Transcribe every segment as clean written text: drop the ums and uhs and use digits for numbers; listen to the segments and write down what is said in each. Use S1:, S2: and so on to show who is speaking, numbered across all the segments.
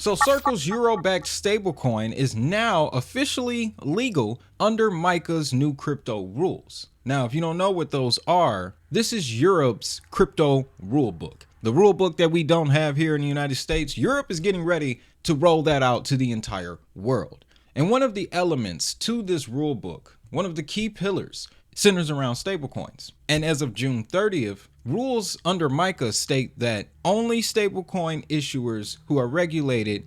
S1: So Circle's euro-backed stablecoin is now officially legal under MiCA's new crypto rules. Now, if you don't know what those are, this is Europe's crypto rulebook. The rulebook that we don't have here in the United States, Europe is getting ready to roll that out to the entire world. And one of the elements to this rulebook, one of the key pillars, centers around stablecoins. And as of June 30th, rules under MiCA state that only stablecoin issuers who are regulated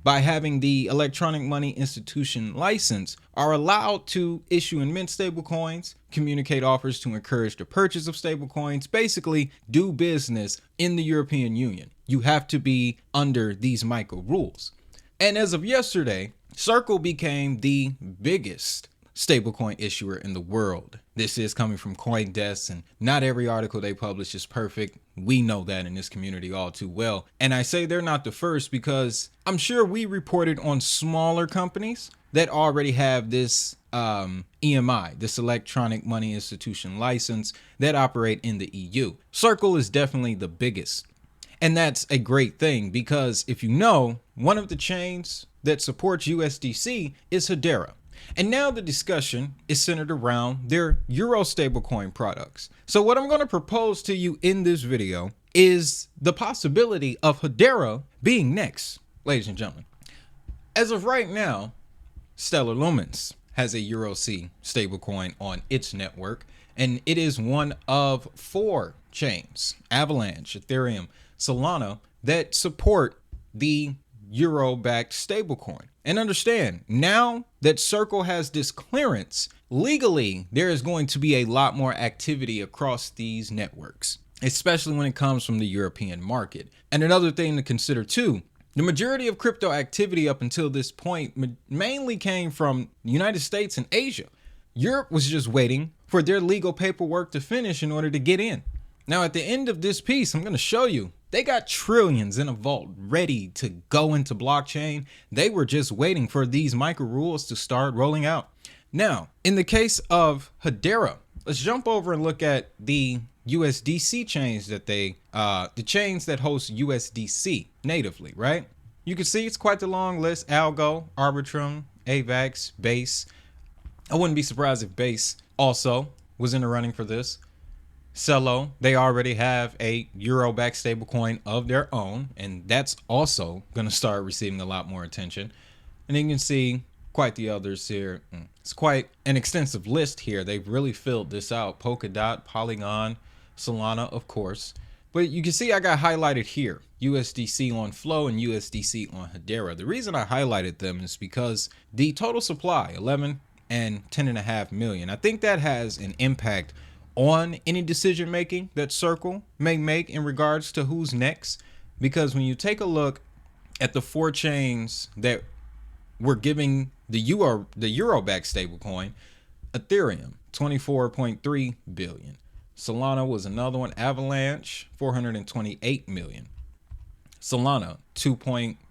S1: by having the electronic money institution license are allowed to issue and mint stablecoins, communicate offers to encourage the purchase of stablecoins, basically do business in the European Union. You have to be under these MiCA rules. And as of yesterday, Circle became the biggest stablecoin issuer in the world. This is coming from CoinDesk, and not every article they publish is perfect. We know that in this community all too well. And I say they're not the first because I'm sure we reported on smaller companies that already have this EMI, this electronic money institution license that operate in the EU. Circle is definitely the biggest. And that's a great thing because if you know, one of the chains that supports USDC is Hedera. And now the discussion is centered around their Euro stablecoin products. So what I'm going to propose to you in this video is the possibility of Hedera being next, ladies and gentlemen. As of right now, Stellar Lumens has a Euro C stablecoin on its network, and it is one of 4 chains, Avalanche, Ethereum, Solana, that support the Euro-backed stablecoin. And understand, now that Circle has this clearance, legally, there is going to be a lot more activity across these networks, especially when it comes from the European market. And another thing to consider too, the majority of crypto activity up until this point mainly came from the United States and Asia. Europe was just waiting for their legal paperwork to finish in order to get in. Now, at the end of this piece, I'm going to show you they got trillions in a vault ready to go into blockchain. They were just waiting for these MiCA rules to start rolling out. Now, in the case of Hedera, let's jump over and look at the USDC chains that the chains that host USDC natively, right? You can see it's quite the long list: Algo, Arbitrum, AVAX, Base. I wouldn't be surprised if Base also was in the running for this. Celo, they already have a Euro-backed stablecoin of their own, and that's also going to start receiving a lot more attention. And you can see quite the others here. It's quite an extensive list here. They've really filled this out. Polkadot, Polygon, Solana, of course. But you can see I got highlighted here, USDC on Flow and USDC on Hedera. The reason I highlighted them is because the total supply, 11 and 10.5 million. I think that has an impact on any decision making that Circle may make in regards to who's next. Because when you take a look at the 4 chains that were giving the Euro-backed stablecoin, Ethereum, 24.3 billion. Solana was another one. Avalanche, 428 million. Solana,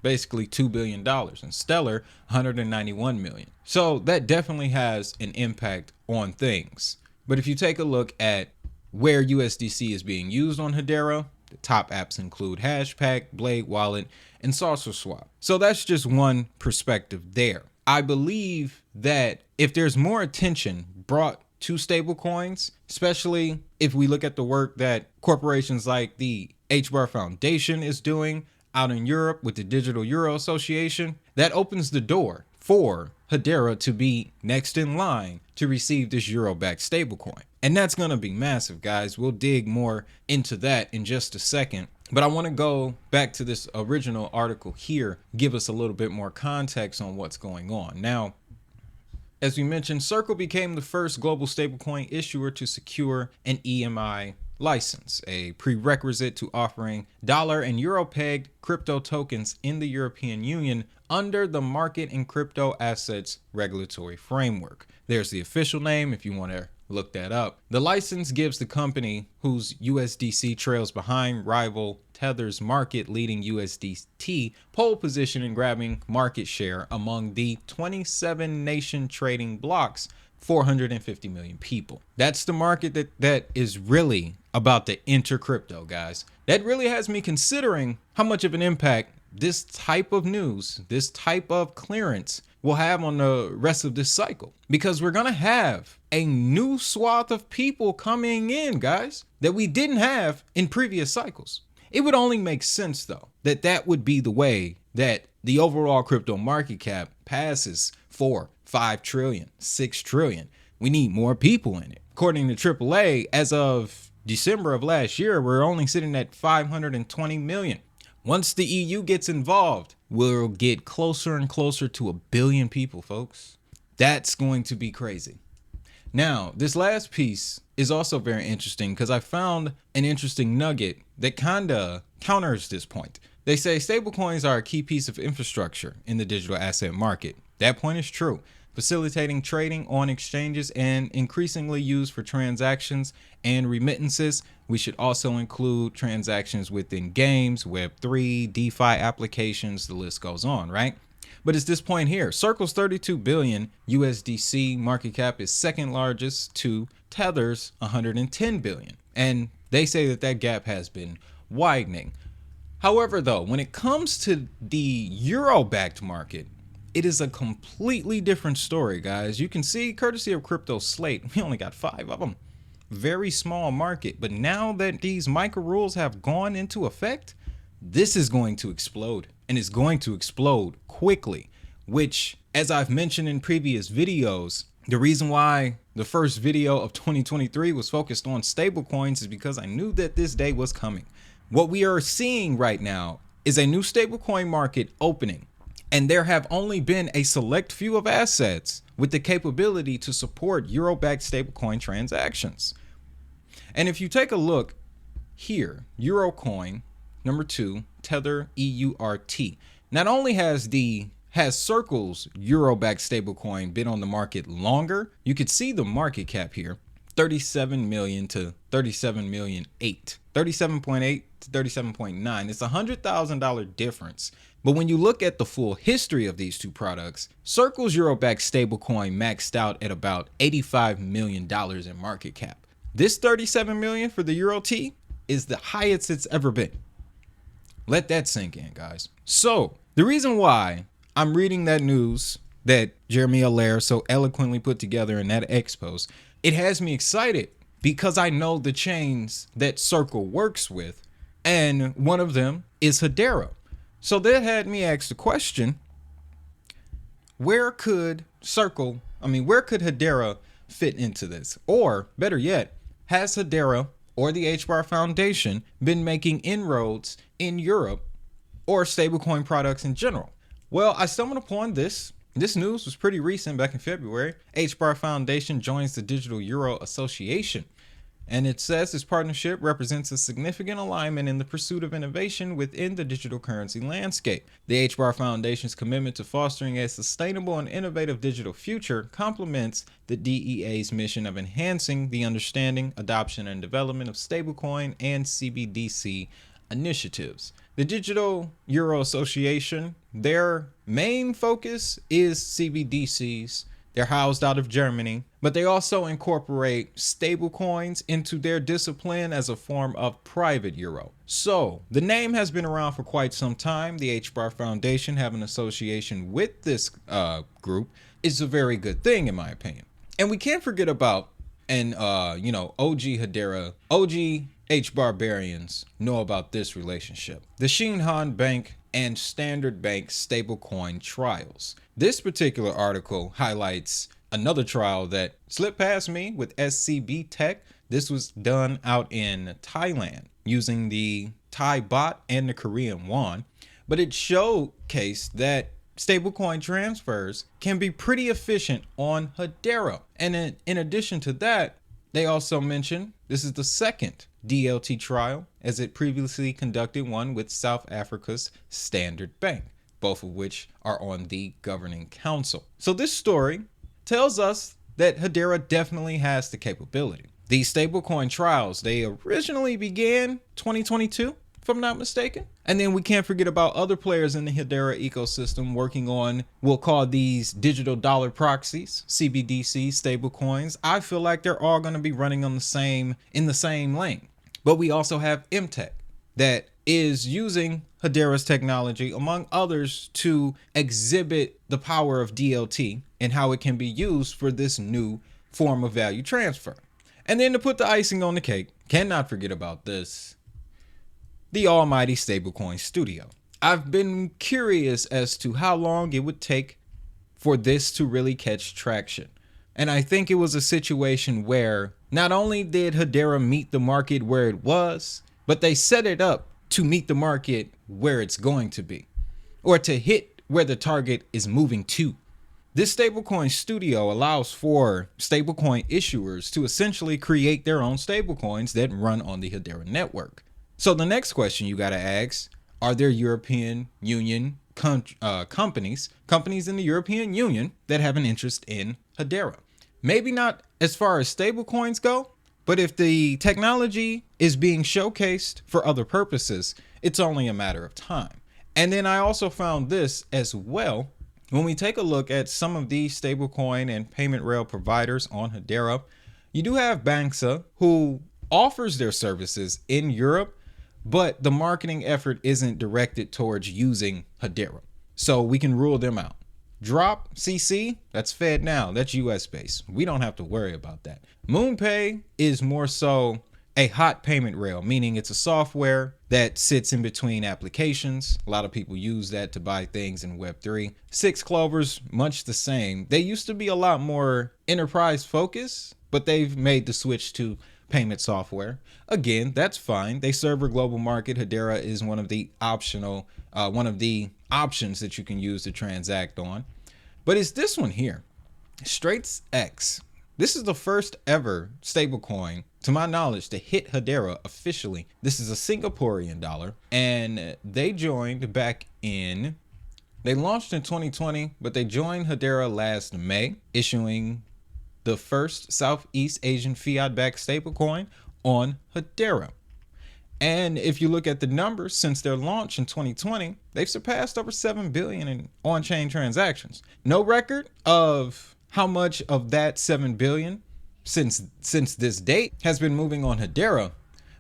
S1: basically $2 billion. And Stellar, 191 million. So that definitely has an impact on things. But if you take a look at where USDC is being used on Hedera, the top apps include Hashpack, Blade Wallet, and SaucerSwap. So that's just one perspective there. I believe that if there's more attention brought to stablecoins, especially if we look at the work that corporations like the HBAR Foundation is doing out in Europe with the Digital Euro Association, that opens the door for Hedera to be next in line to receive this Euro-backed stablecoin. And that's going to be massive, guys. We'll dig more into that in just a second. But I want to go back to this original article here, give us a little bit more context on what's going on. Now, as we mentioned, Circle became the first global stablecoin issuer to secure an EMI license, a prerequisite to offering dollar and euro pegged crypto tokens in the European Union under the market and crypto assets regulatory framework. There's the official name if you want to look that up. The license gives the company, whose USDC trails behind rival Tether's market leading USDT, pole position in grabbing market share among the 27 nation trading blocks, 450 million people. That's the market that is really about to enter crypto, guys. That really has me considering how much of an impact this type of news, this type of clearance will have on the rest of this cycle, because we're going to have a new swath of people coming in, guys, that we didn't have in previous cycles. It would only make sense, though, that that would be the way that the overall crypto market cap passes 4, 5 trillion, 6 trillion. We need more people in it. According to AAA, as of December of last year, we're only sitting at 520 million. Once the EU gets involved, we'll get closer and closer to 1 billion people, folks. That's going to be crazy. Now, this last piece is also very interesting because I found an interesting nugget that kind of counters this point. They say stablecoins are a key piece of infrastructure in the digital asset market. That point is true, facilitating trading on exchanges and increasingly used for transactions and remittances. We should also include transactions within games, Web3, DeFi applications, the list goes on, right? But it's this point here. Circle's 32 billion USDC market cap is second largest to Tether's 110 billion. And they say that that gap has been widening. However, though, when it comes to the euro-backed market, it is a completely different story, guys. You can see, courtesy of Crypto Slate, we only got 5 of them. Very small market. But now that these MiCA rules have gone into effect, this is going to explode, and it's going to explode quickly, which, as I've mentioned in previous videos, the reason why the first video of 2023 was focused on stablecoins is because I knew that this day was coming. What we are seeing right now is a new stablecoin market opening, and there have only been a select few of assets with the capability to support euro-backed stablecoin transactions. And if you take a look here, Eurocoin, number 2, Tether EURT. Not only has Circle's euro-backed stablecoin been on the market longer, you could see the market cap here, 37 million to 37 million 8, 37.8 to 37.9. It's $100,000 difference. But when you look at the full history of these two products, Circle's euro-backed stablecoin maxed out at about $85 million in market cap. This 37 million for the Euro T is the highest it's ever been. Let that sink in, guys. So the reason why I'm reading that news that Jeremy Allaire so eloquently put together in that expose, it has me excited because I know the chains that Circle works with, and one of them is Hedera. So that had me ask the question, where could Hedera fit into this? Or better yet, has Hedera or the HBAR Foundation been making inroads in Europe or stablecoin products in general? Well, I stumbled upon this. This news was pretty recent, back in February. HBAR Foundation joins the Digital Euro Association. And it says this partnership represents a significant alignment in the pursuit of innovation within the digital currency landscape. The HBAR Foundation's commitment to fostering a sustainable and innovative digital future complements the DEA's mission of enhancing the understanding, adoption, and development of stablecoin and CBDC initiatives. The Digital Euro Association, their main focus is CBDCs. They're housed out of Germany, but they also incorporate stablecoins into their discipline as a form of private euro. So the name has been around for quite some time. The HBAR Foundation having an association with this group is a very good thing, in my opinion. And we can't forget about, and OG Hedera, OG H-Barbarians know about this relationship. The Shinhan Bank and Standard Bank stablecoin trials. This particular article highlights another trial that slipped past me with SCB Tech. This was done out in Thailand using the Thai baht and the Korean won, but it showcased that stablecoin transfers can be pretty efficient on Hedera. And in addition to that, they also mentioned this is the second DLT trial, as it previously conducted one with South Africa's Standard Bank, both of which are on the governing council. So this story tells us that Hedera definitely has the capability. These stablecoin trials, they originally began 2022, if I'm not mistaken. And then we can't forget about other players in the Hedera ecosystem working on, we'll call these digital dollar proxies, CBDC, stablecoins. I feel like they're all going to be running on in the same lane. But we also have MTech that is using Hedera's technology, among others, to exhibit the power of DLT and how it can be used for this new form of value transfer. And then to put the icing on the cake, cannot forget about this, the almighty Stablecoin Studio. I've been curious as to how long it would take for this to really catch traction. And I think it was a situation where not only did Hedera meet the market where it was, but they set it up to meet the market where it's going to be, or to hit where the target is moving to. This Stablecoin Studio allows for stablecoin issuers to essentially create their own stablecoins that run on the Hedera network. So the next question you got to ask, are there European Union companies in the European Union that have an interest in Hedera? Maybe not as far as stablecoins go, but if the technology is being showcased for other purposes, it's only a matter of time. And then I also found this as well. When we take a look at some of these stablecoin and payment rail providers on Hedera, you do have MiCA, who offers their services in Europe, but the marketing effort isn't directed towards using Hedera. So we can rule them out. Drop CC, that's Fed now, that's US based. We don't have to worry about that. MoonPay is more so a hot payment rail, meaning it's a software that sits in between applications. A lot of people use that to buy things in Web3. 6Clover's much the same. They used to be a lot more enterprise focused, but they've made the switch to payment software. Again, that's fine. They serve a global market. Hedera is one of the options that you can use to transact on. But it's this one here, StraitsX. This is the first ever stablecoin, to my knowledge, to hit Hedera officially. This is a Singaporean dollar, and they joined back in, they launched in 2020, but they joined Hedera last May, issuing the first Southeast Asian fiat-backed stablecoin on Hedera. And if you look at the numbers since their launch in 2020, they've surpassed over 7 billion in on-chain transactions. No record of how much of that 7 billion since this date has been moving on Hedera,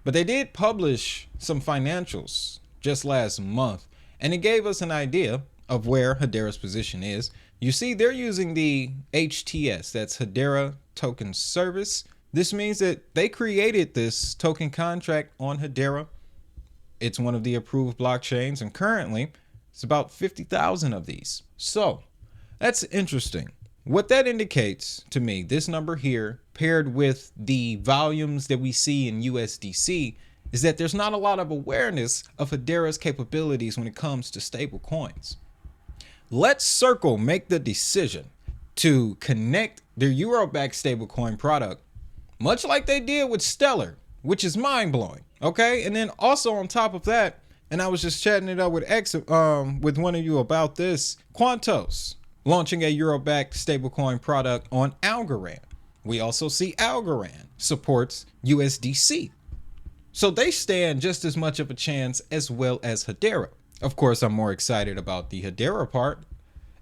S1: but they did publish some financials just last month, and it gave us an idea of where Hedera's position is. You see, they're using the HTS, that's Hedera Token Service. This means that they created this token contract on Hedera. It's one of the approved blockchains, and currently it's about 50,000 of these. So that's interesting. What that indicates to me, this number here, paired with the volumes that we see in USDC, is that there's not a lot of awareness of Hedera's capabilities when it comes to stable coins. Let Circle make the decision to connect their Euro-backed stablecoin product, much like they did with Stellar, which is mind-blowing. Okay, and then also on top of that, and I was just chatting it up with with one of you about this, Quantos launching a Euro-backed stablecoin product on Algorand. We also see Algorand supports USDC. So they stand just as much of a chance as well as Hedera. Of course, I'm more excited about the Hedera part.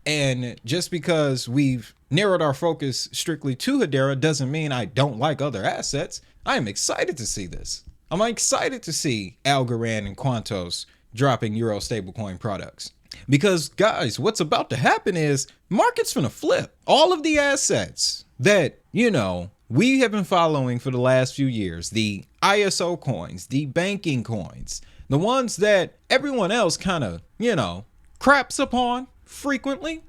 S1: And just because we've narrowed our focus strictly to Hedera doesn't mean I don't like other assets. I am excited to see this. I'm excited to see Algorand and Quantos dropping Euro stablecoin products. Because guys, what's about to happen is market's gonna flip. All of the assets that, we have been following for the last few years, the ISO coins, the banking coins, the ones that everyone else kind of, craps upon frequently.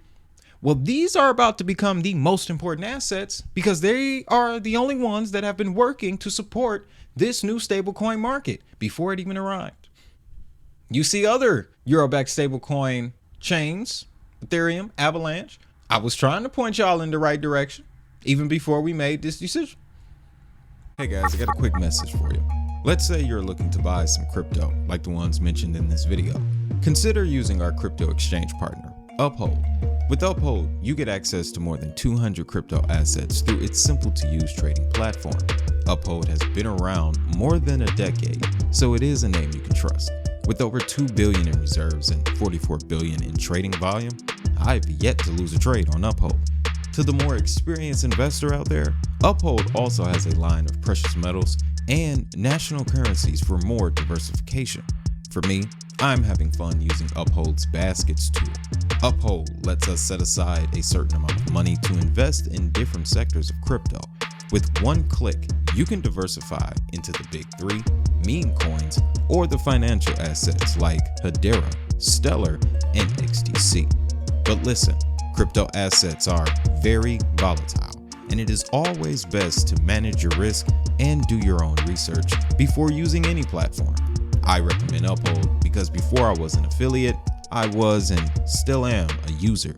S1: Well, these are about to become the most important assets because they are the only ones that have been working to support this new stablecoin market before it even arrived. You see other Euro-backed stablecoin chains, Ethereum, Avalanche. I was trying to point y'all in the right direction even before we made this decision. Hey guys, I got a quick message for you. Let's say you're looking to buy some crypto like the ones mentioned in this video. Consider using our crypto exchange partner, Uphold. With Uphold, you get access to more than 200 crypto assets through its simple to use trading platform. Uphold has been around more than a decade, so it is a name you can trust. With over 2 billion in reserves and 44 billion in trading volume, I've yet to lose a trade on Uphold. To the more experienced investor out there, Uphold also has a line of precious metals and national currencies for more diversification. For me, I'm having fun using Uphold's baskets tool. Uphold lets us set aside a certain amount of money to invest in different sectors of crypto. With one click, you can diversify into the big three, meme coins, or the financial assets like Hedera, Stellar, and XTC. But listen, crypto assets are very volatile, and it is always best to manage your risk and do your own research before using any platform. I recommend Uphold because before I was an affiliate, I was and still am a user.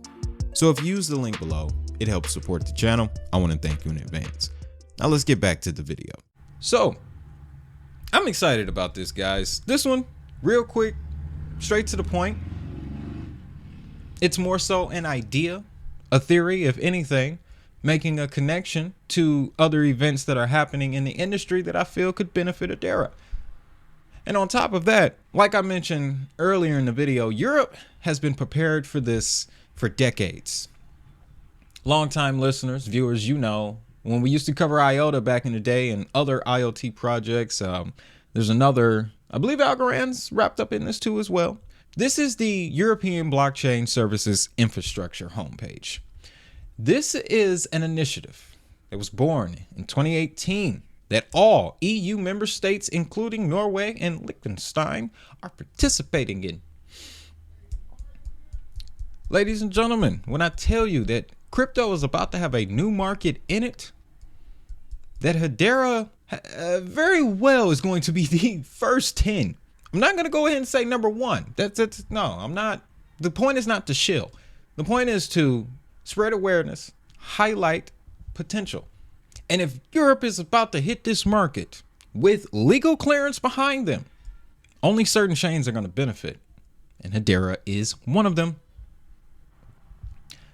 S1: So if you use the link below, it helps support the channel. I want to thank you in advance. Now let's get back to the video. So I'm excited about this, guys. This one, real quick, straight to the point. It's more so an idea, a theory, if anything, making a connection to other events that are happening in the industry that I feel could benefit Hedera. And on top of that, like I mentioned earlier in the video, Europe has been prepared for this for decades. Longtime listeners, viewers, you know, when we used to cover IOTA back in the day and other IoT projects, there's another, I believe Algorand's wrapped up in this too as well. This is the European Blockchain Services Infrastructure homepage. This is an initiative that was born in 2018 that all EU member states, including Norway and Liechtenstein, are participating in. Ladies and gentlemen, when I tell you that crypto is about to have a new market in it, that Hedera very well is going to be the first 10. I'm not going to go ahead and say number one. No, I'm not. The point is not to shill. The point is to spread awareness, highlight potential. And if Europe is about to hit this market with legal clearance behind them, only certain chains are going to benefit. And Hedera is one of them.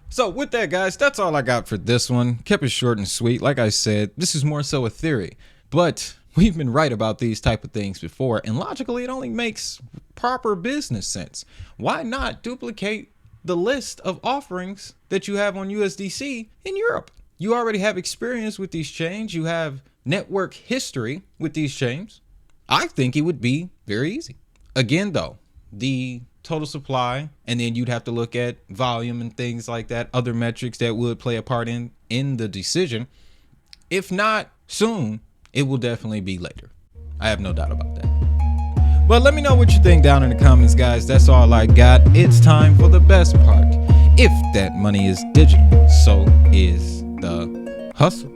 S1: So with that, guys, that's all I got for this one. Kept it short and sweet. Like I said, this is more so a theory, but we've been right about these type of things before. And logically, it only makes proper business sense. Why not duplicate the list of offerings that you have on USDC in Europe? You already have experience with these chains. You have network history with these chains. I think it would be very easy. Again, though, the total supply, and then you'd have to look at volume and things like that, other metrics that would play a part in the decision. If not soon, it will definitely be later. I have no doubt about that. But let me know what you think down in the comments, guys. That's all I got. It's time for the best part. If that money is digital, so is the hustle.